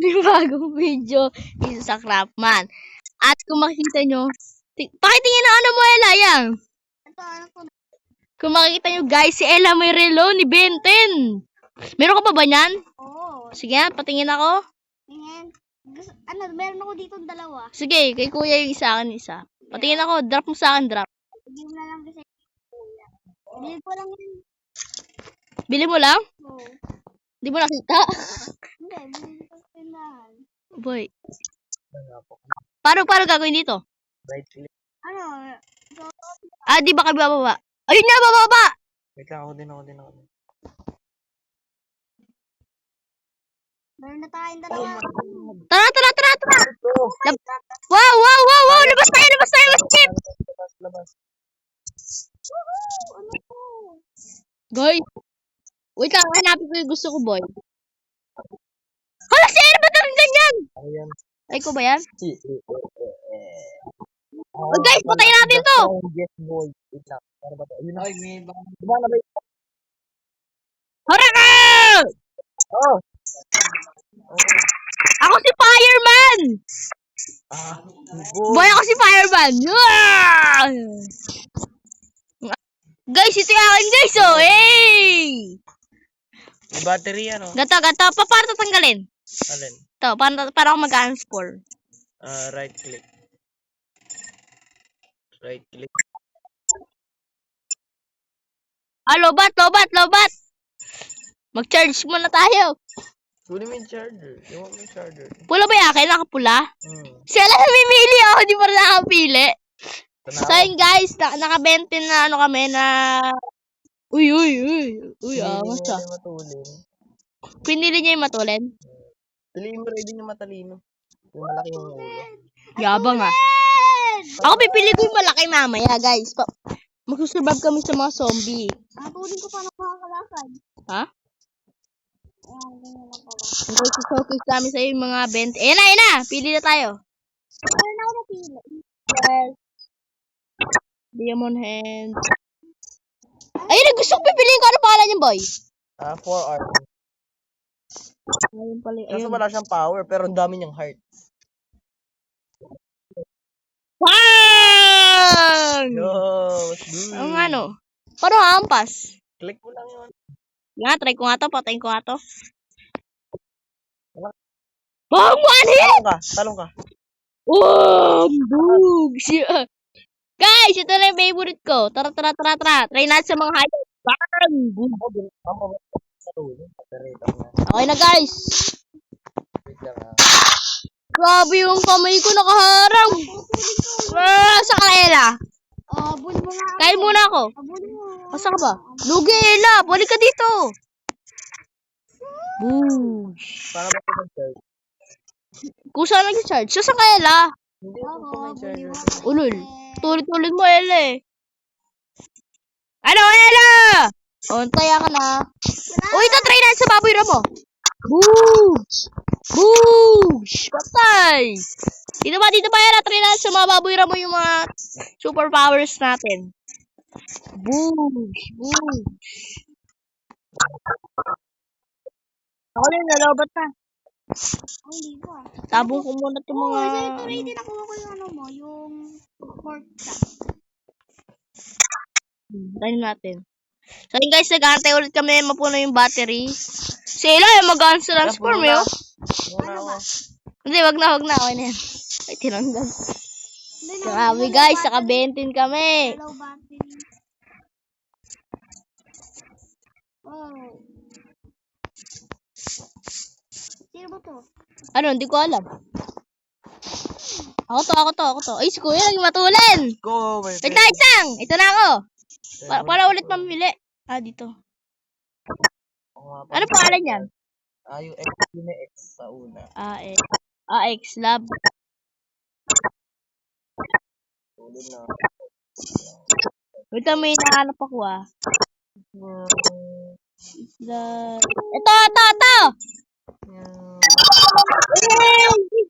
panibagong video dito sa Craftman. At kung makikita nyo, pakitingin na ano mo, Ella, yan. Kung makikita nyo, guys, si Ella may relo ni Ben 10. Meron ka pa ba niyan? Oo. Sige, patingin ako. Tingin. Meron ako dito dalawa. Sige, kay kuya yung isa, akin isa. Patingin ako, drop mo sa akin, drop. Hindi mo na lang kasi kuya. Bili ko lang yun. Bili mo lang? Oo. Di mo nakita? Hindi, bili ko sa tindahan. Boy. Paano gagawin dito? Right click. Di ba kayo bababa? Ayun nga, bababa! Wait lang, ako din. Meron na tayong dalawa. Tara! Wow! Labas tayo, skip! Labas. Ano to? Guys, wait lang, hanapin ko yung gusto ko, boy. Hala, si Aaron, ba't ang ganyan? Ano yan? Ay, ko ba yan? Oh, guys, patayin natin to! Yes, boy. Wait lang. Ano ba to? Ayun na. Ay, may baka. Diba na ba? Hara ka! Oh! Ako si Fireman! Boy, ako si Fireman! Guys, ito yung akin, guys, oh! Hey! May battery ano? Gato. Paano tatanggalin? Alin? Ito, para ako mag-unscore. Right click. Lobat! Mag-charge muna tayo. Kunin mo yung charger. Iwan mo yung charger. Pula ba yung akin? Nakapula? Siya lang namimili ako, di pa rin nakapili. So yun guys, naka-20 na ano kami na... Uy, angas ah. Pinili niya yung matulin. Piliin mo rin yung matalino. Yung malaki yung ulo. Yabang ah. Ako pipili ko yung malaki mamaya guys. Magsusurvive kami sa mga zombie. Tuloy ko pa nakakalakad. Ha? Ganyan lang pala. Guys, showcase namin sa yung mga 20. Ayan na! Pili na tayo. Ano na ako napili? Diamond hand. Ayun, gusto ko pipiliin ko. Ano pangalan niyan, boy? 4R. Ayun pala. Kaso wala siyang power, pero ang dami niyang heart. Bang! Yo, what's good? Ang ano? Paano hampas? Click mo lang yun. Nga, try ko nga to. Patayin ko nga to. Bang! One hit! Talong ka. Boogs! Guys, ito na yung favorite ko. Tara. Try natin sa mga highlights. Bang! Okay na, guys. Wait lang ha. Grabe yung kamay ko nakaharang. Sa kaela. Abuli mo nga. Kain muna ako. Abuli mo. Asa ka ba? Lugi, Ella. Balik ka dito. Boogs. Para ba ito mag-charge? Kung saan nag-charge? Sa kaela. Hindi ako may charger. Ulul. Tulit-tulit mo, Ella eh. Ano, Ella? Taya ka na. Uy, try natin sa baboy ramo. Boogs! Patay! Dito ba yan? Try natin sa mga baboy ramo yung mga superpowers natin. Boogs! Ako din, nalobat na. Hindi ko ah. Tabong ko muna itong mga... Ito rin din nakuha ko yung ano mo, yung pork chop. Tayo natin. So yun guys, nag-aantay ulit kami mapuno yung battery. Si Ella yung mag-transform yun. Hindi, wag na. Okay na yan. Ay, tinanggal. Grabe guys, naka-20 kami. Hello, battery. Oh. Sino ba to? Ano, hindi ko alam. Ako to. Ay, si Kuya naging matulin. Go, my Wait na, isang. Ito na ako. Para ulit mamili. Dito. Ano pangalan yan? Yung X, yun na X sa una. X Lab. Tulad na. Wait na, may nahanap ako Ito!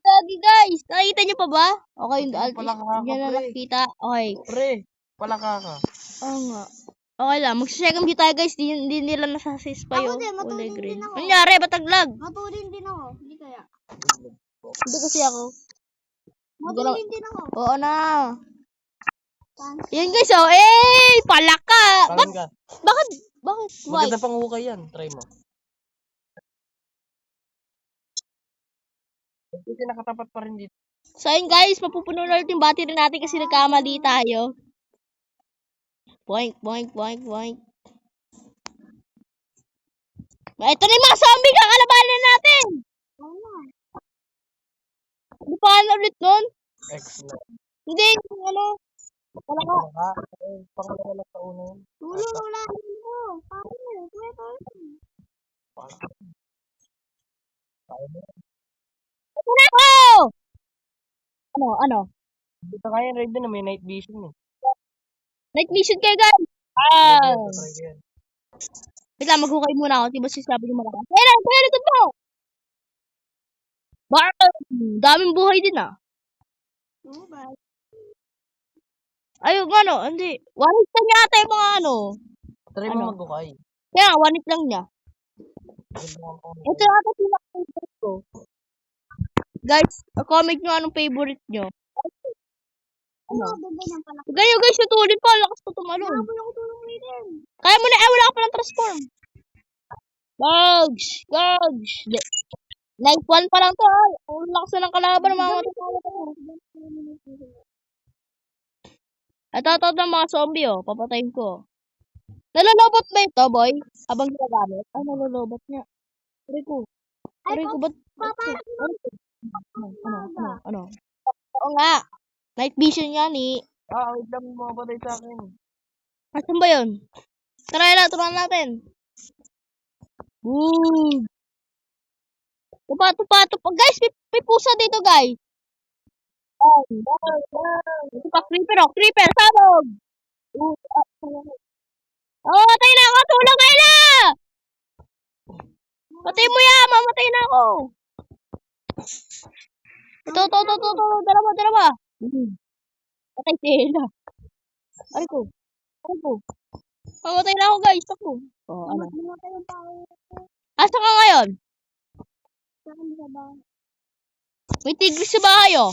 Hey, guys! Nakikita nyo pa ba? Okay, hindi na nakita. Okay. Pre, palaka ka. Oo nga. Okay lang. Mag-second view tayo guys. Di nila nasasispa Ako yung din, kulay matulin green. din ako. Nangyari, bataglag. Matulin din ako. Hindi kaya. Hindi kasi ako. Matulin din ako. Oo na. Saan? Yan guys, oh. Palaka. Parang ka. Bakit? Why? Maganda pang hukay yan. Try mo. Kasi nakatapat pa rin dito. So ayun guys, mapupuno na ulit yung battery natin kasi nagkamali tayo. Boink, boink, boink, boink. Ito na yung mga zombie kakalabanan natin. Oo nga. Ano pa na ulit nun? Excellent. Hindi, yung ano. Wala ka. Pangalawa lang sa una yun. Tulong wala mo. Paano? Kuya, Ito na ako! Ano? Dito kaya yung raid na may night vision eh. Night mission kayo guys. Try ko yan. Wait lang, maghukay muna ako. Diba sinasabi niyo malakas? Kaya likod mo! Daming buhay din ah. Oo ba? Ayun, ano, hindi. One hit lang yata yung mga ano. Try Ano? mo mag-hukay. Kaya nga, one hit lang niya. Ito yata pinaka-favorite ko. Guys, comment nyo anong favorite nyo. Ano? Ganda niyan pala. Ganyan guys, natulin pa. Lakas pa tumalon. Habol ako tulong rin. Kaya mo na, wala ka pa ng transform. Gogs! Night 1 pa lang to. Ang lakas na ng kalaban ng mga matutulog ko. Ito ng mga zombie oh. Papatayin ko. Nalalobot ba ito, boy? Habang ginagamit? Ay, nalalobot niya. Aray ko, ba't? Ano? Oo nga. Night vision yan eh. Wait lang mo patay sa akin. Asan ba yun? Turuan natin. Boom! Tupa. Guys, may pusa dito, guys. Ito pa, creeper, sabog! Matay na ako! Tulong kayo na! Patay mo yan! Mamatay na ako! Ito. Dalawa. Patay sila. Aray ko. Mamatay na ako, guys. Ako. Ano? Asa ka ngayon? May tigris sa bahay, oh.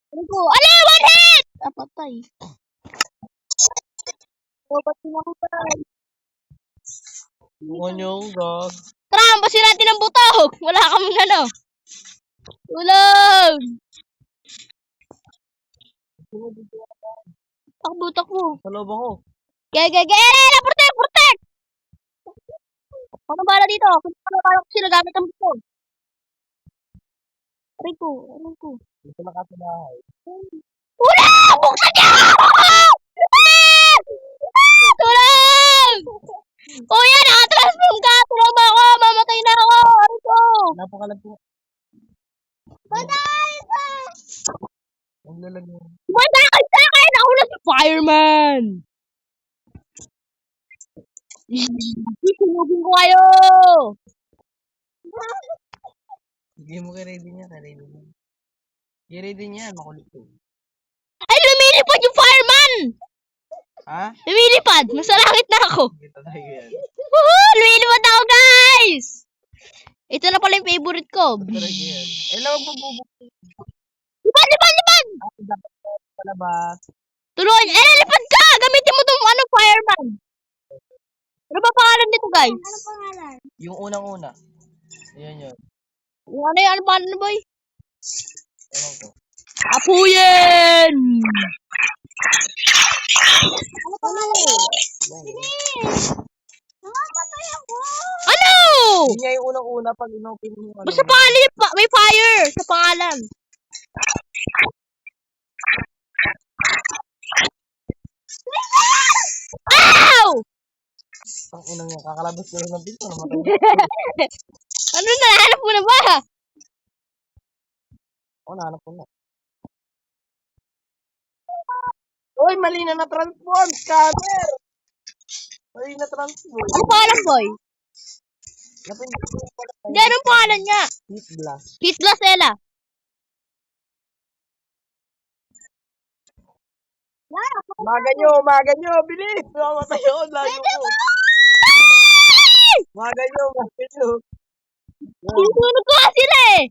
Aray ko. One hit! Patay. Ba't ako guys? Mukha niyo akong gag. Tara, ambasin natin ang butok. Wala kang ano. Tulong! Takbo. Sa loob ako. Protect! Ano bala dito? Kung ano ko sila gamit ang butok. Aray ko. Dito na ka sa bahay. Wala! Buksan niya! Tulong! Kuya, nakatransform ka! Tulong mo ako! Mamatay na ako! Aray ko! Napakalag po. Patay ka! Ang lalag mo. Sa akin! Ako na si Fireman! Sinugin ko kayo! Sige mo ready niya. I-ready niya. Makulit ko. Ay, lumilipad yung fireman! Ha? Lumilipad! Nasa langit na ako! Kita tayo yan. Woohoo! Lumilipad ako, guys! Ito na pala yung favorite ko. Talaga yan. Lawag mo bubukti. Lipad! Dapat palabas. Tuloy! Lipad ka! Gamitin mo tong fireman! Ano ba pangalan nito, guys? Ano pangalan? Yung unang-una. Yan. Yung ano yung pangalan, boy? Ewan ko. Apuyen! Ano pangalan? Nakapatay ako! Ano? Yun nga yung unang-una pag in-open mo. Basta pangalan yung may fire sa pangalan. Ow! Ang unang yan. Kakalabas ko rin ng pinto. Ano na? Hanap mo na ba? Nahanap ko na. Uy, mali na na-transform! Scammer! Mali na-transform. Ano pangalan, boy? Napindot ko pala. Hindi, anong pangalan niya? Heat blast. Heat Blast Ella. Umaga nyo, bilis! Mamatay ako, layo ko. Umaga nyo. Sinusunog ko nga sila eh.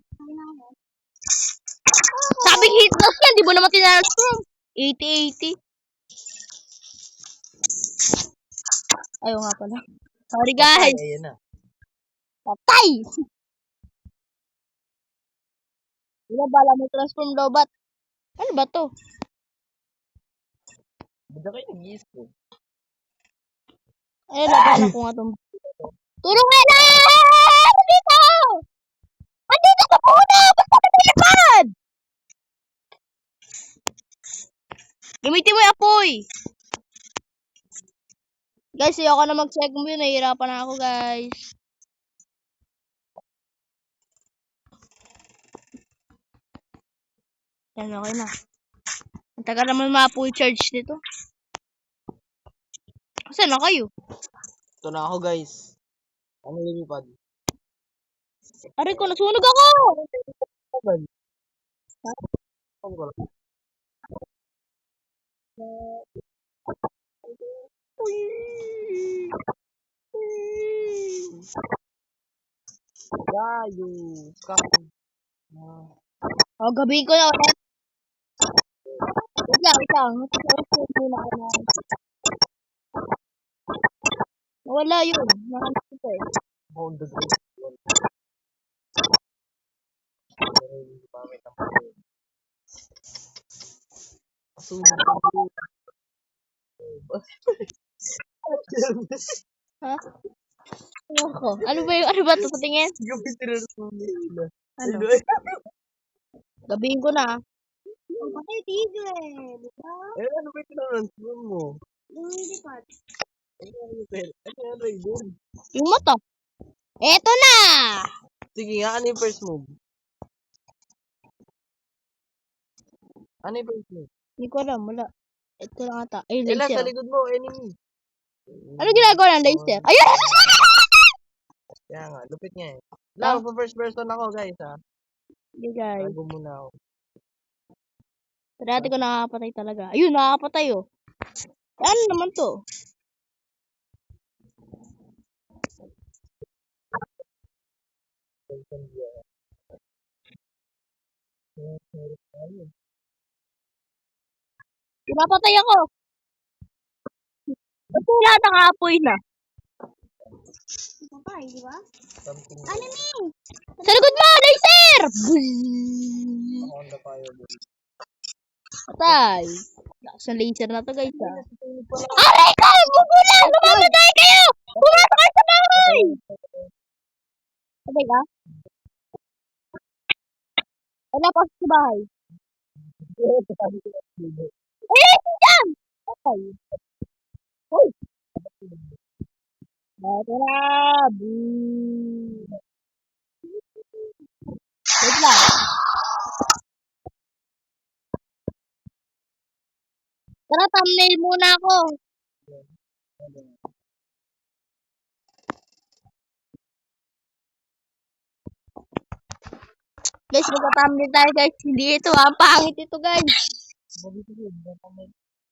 Sabi hit loss yan, di mo naman tinanong. 80-80. Ayaw nga pala. Sorry guys. Ayan na. Patay! Wala bala mo transform lobat. Ano ba to? Ba't na kayo nag-i-spawn? Ay, laban ako nga itong... Tulong nga na! Dito! Andito ka muna! Basta ka nilipad! Gamitin mo yung apoy! Guys, ayoko na mag-second view. Nahihirapan na ako, guys. Yan, okay na. Ang tagal naman ma-full charge nito. Saan na kayo? Ito na ako, guys. Ano lumipad? Aray ko, nasunog ako! Layo. Oh, gabihin ko na ulit. Wait lang, wait lang. Muna ako na. Nawala yun. Nahanap ko pa eh. On the go. Ha? Ako. Ano ba yung, ano ba ito patingin? Ano? Gabihin ko na. Patay tigre. Diba? Ano ba tinaransform mo? Yung lilipad. Ano yung Raiden? Yung mata. Eto na! Sige nga, ano yung first move? Ano yung first move? Hindi ko alam, wala. Ito lang ata. Ay, Ela, sa laser. likod mo, enemy. Ano ginagawa ng laser? Ayun! Kaya nga, lupit niya eh. Lang, pa first person ako, guys, ha. Hindi guys. Bago muna ako. Dati ko nakakapatay talaga. Ayun, nakakapatay oh. Ano naman to? Pinapatay ako. Ba't wala nakaapoy na? Patay, di ba? Something Enemy! Sa likod mo! Laser! on the fire. Patay. Lakas ng laser na to guys ha. Aray ka! Bubula! Lumamatay kayo! Pumasok kayo sa bahay! Patay ka? Wala pa sa bahay. Ayun! Diyan! Patay. Hoy! Ito na! Wait lang. Tara, thumbnail muna ako. Guys, magka-thumbnail tayo guys. Hindi ito ha. Pangit ito guys.